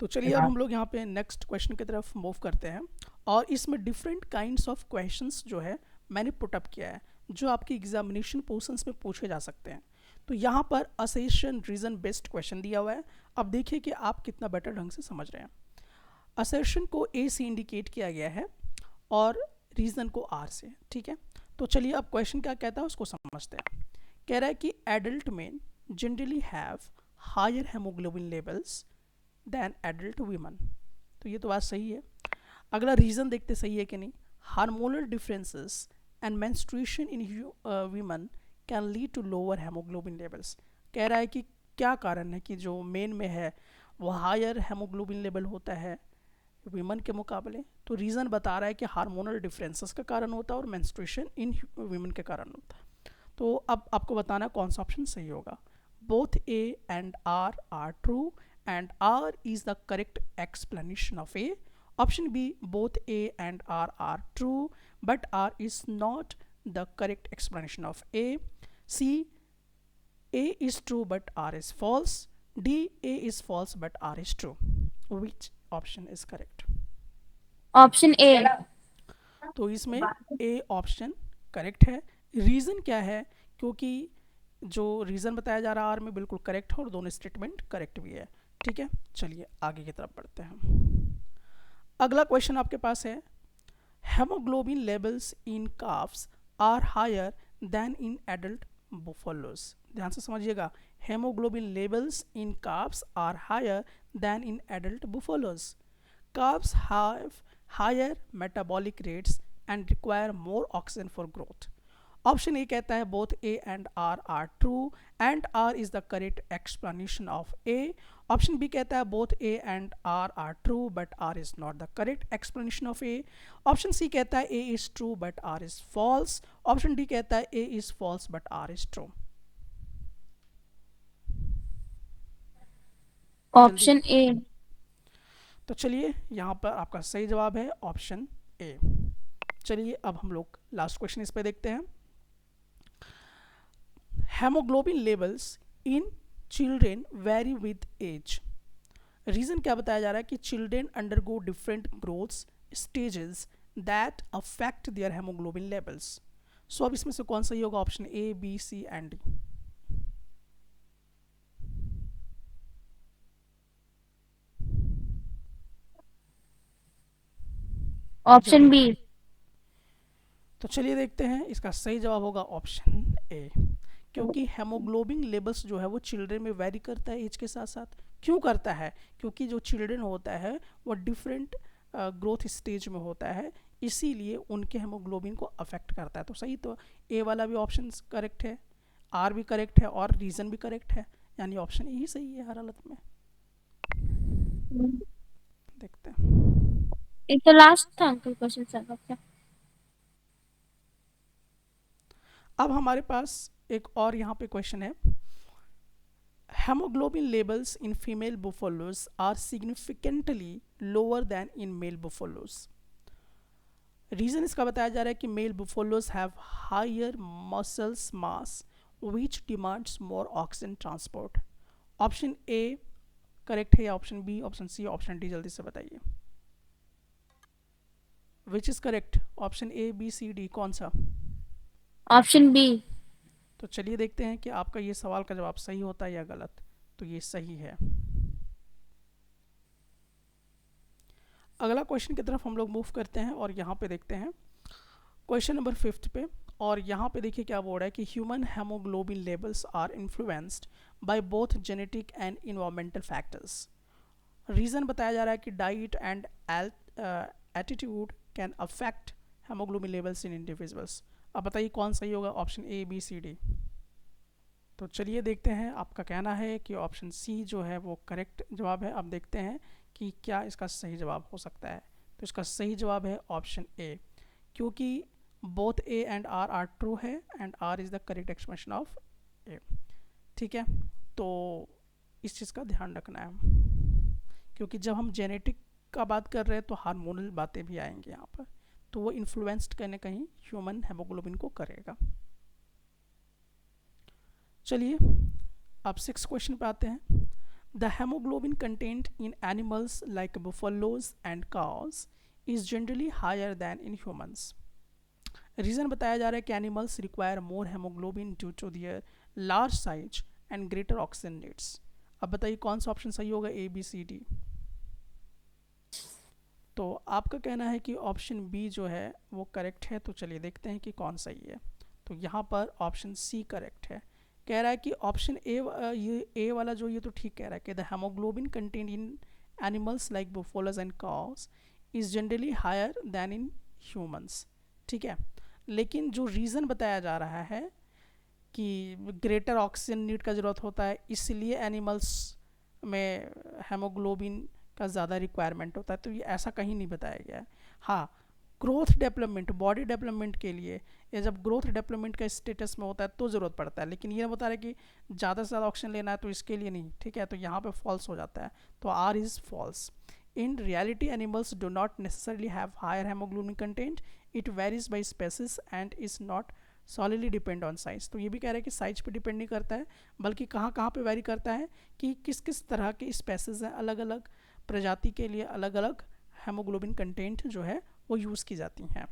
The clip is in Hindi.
तो चलिए अब हम लोग यहाँ पे नेक्स्ट क्वेश्चन की तरफ मूव करते हैं और इसमें डिफरेंट काइंड्स ऑफ क्वेश्चंस जो है मैंने पुटअप किया है जो आपकी एग्जामिनेशन पोर्शंस में पूछे जा सकते हैं। तो यहाँ पर असेशन रीजन बेस्ड क्वेश्चन दिया हुआ है। अब देखिए कि आप कितना बेटर ढंग से समझ रहे हैं। असेशन को ए से इंडिकेट किया गया है और रीजन को आर से। ठीक है, तो चलिए अब क्वेश्चन क्या कहता है उसको समझते हैं। कह रहा है कि adult men generally have higher haemoglobin levels than adult women. तो ये तो बात सही है। अगला रीज़न देखते सही है कि नहीं। Hormonal differences and menstruation in women can lead to lower haemoglobin levels. कह रहा है कि क्या कारण है कि जो मेन में है वो हायर हेमोग्लोबिन लेवल होता है वीमन के मुकाबले। तो रीज़न बता रहा है कि हार्मोनल डिफरेंसेस का कारण होता है और मेंस्ट्रुएशन इन वीमन के कारण होता है। तो अब आपको बताना कौन सा ऑप्शन सही होगा। Both A and R true and R is the correct explanation of A. Option B, both A and R are true, but R is not the correct explanation of A. C, A is true but R is false. D, A is false but R is true. Which option is correct? Option A. तो इसमें A ऑप्शन करेक्ट है। रीज़न क्या है, क्योंकि जो रीज़न बताया जा रहा है आर में बिल्कुल करेक्ट है और दोनों स्टेटमेंट करेक्ट भी है। ठीक है, चलिए आगे की तरफ बढ़ते हैं। अगला क्वेश्चन आपके पास है haemoglobin levels in calves are higher than in adult buffaloes. ध्यान से समझिएगा, haemoglobin levels in calves are higher than in adult buffaloes. Calves have higher metabolic rates and require more oxygen for growth. Option A कहता है both A and R true and R is the correct explanation of A. Option B कहता है both A and R true but R is not the correct explanation of A. Option C कहता है A is true but R is false. Option D कहता है A is false but R is true. जल्दी। Option A. तो चलिए यहाँ पर आपका सही जवाब है ऑप्शन ए। चलिए अब हम लोग लास्ट क्वेश्चन इस पे देखते हैं। Haemoglobin levels in children vary with age. Reason क्या बताया जा रहा है कि children undergo different growth stages that affect their haemoglobin levels. So अब इसमें से कौन सही होगा, option A B C and D. Option जल्दी। बी। तो चलिए देखते हैं, इसका सही जवाब होगा ऑप्शन ए, क्योंकि हेमोग्लोबिन लेवल्स जो है वो चिल्ड्रन में वेरी करता है एज के साथ साथ। क्यों करता है, क्योंकि जो चिल्ड्रन होता है वो डिफरेंट ग्रोथ स्टेज में होता है, इसीलिए उनके हेमोग्लोबिन को अफेक्ट करता है। तो सही तो ए वाला भी ऑप्शन करेक्ट है, आर भी करेक्ट है और रीज़न भी करेक्ट है, यानी ऑप्शन ए ही सही है हर हालत में। देखते हैं। ये तो लास्ट था अंकल क्वेश्चन सर आपका। अब हमारे पास एक और यहाँ पे क्वेश्चन है। Hemoglobin levels in female buffaloes are significantly lower than in male buffaloes. Reason इसका बताया जा रहा है कि male buffaloes have higher muscles mass which demands more oxygen transport. Option A correct है या option B, option C, option D, जल्दी से बताइए which is correct. Option A B C D कौन सा। Option B. तो चलिए देखते हैं कि आपका ये सवाल का जवाब सही होता है या गलत। तो ये सही है। अगला क्वेश्चन की तरफ हम लोग मूव करते हैं और यहाँ पे देखते हैं क्वेश्चन नंबर 5 पे। और यहाँ पे देखिए क्या बोल रहा है कि human haemoglobin levels are influenced by both genetic and environmental factors. Reason बताया जा रहा है कि diet and attitude can affect haemoglobin levels in individuals. अब बताइए कौन सही होगा, option A B C D. तो चलिए देखते हैं, आपका कहना है कि ऑप्शन सी जो है वो करेक्ट जवाब है। अब देखते हैं कि क्या इसका सही जवाब हो सकता है। तो इसका सही जवाब है ऑप्शन ए, क्योंकि both A and R true है and R is the correct expression of A. ठीक है, तो इस चीज़ का ध्यान रखना है, क्योंकि जब हम जेनेटिक का बात कर रहे हैं तो हार्मोनल बातें भी आएंगी यहाँ पर, तो वो इन्फ्लुएंस्ड कहीं ना कहीं ह्यूमन हेमोग्लोबिन को करेगा। चलिए अब 6 क्वेश्चन पे आते हैं। The haemoglobin content in animals like buffaloes and cows is generally higher than in humans. Reason बताया जा रहा है कि animals require more haemoglobin due to their large size and greater oxygen needs. अब बताइए कौन सा ऑप्शन सही होगा, ए बी सी डी। तो आपका कहना है कि ऑप्शन बी जो है वो करेक्ट है, तो चलिए देखते हैं कि कौन सही है। तो यहाँ पर ऑप्शन सी करेक्ट है। कह रहा है कि ऑप्शन ए, ये ए वाला जो ये तो ठीक कह रहा है कि the haemoglobin content in animals like buffaloes and cows is generally higher than in humans. ठीक है, लेकिन जो रीज़न बताया जा रहा है कि ग्रेटर ऑक्सीजन नीड का ज़रूरत होता है, इसलिए एनिमल्स में हेमोग्लोबिन का ज़्यादा रिक्वायरमेंट होता है, तो ये ऐसा कहीं नहीं बताया गया है। हाँ, ग्रोथ डेवलपमेंट, बॉडी डेवलपमेंट के लिए, या जब ग्रोथ डेवलपमेंट का स्टेटस में होता है तो ज़रूरत पड़ता है, लेकिन ये बता रहे कि ज़्यादा से ज़्यादा ऑक्सीजन लेना है तो इसके लिए नहीं। ठीक है, तो यहाँ पे फॉल्स हो जाता है, तो R is false. In reality, animals do not necessarily have higher hemoglobin content. It varies by species and is not solely depend on size. तो ये भी कह रहा है कि साइज पे डिपेंड नहीं करता है, बल्कि कहाँ कहाँ पे वैरी करता है कि किस किस तरह के स्पेसीज हैं, अलग अलग प्रजाति के लिए अलग अलग हेमोग्लोबिन कंटेंट जो है वो यूज़ की जाती हैं।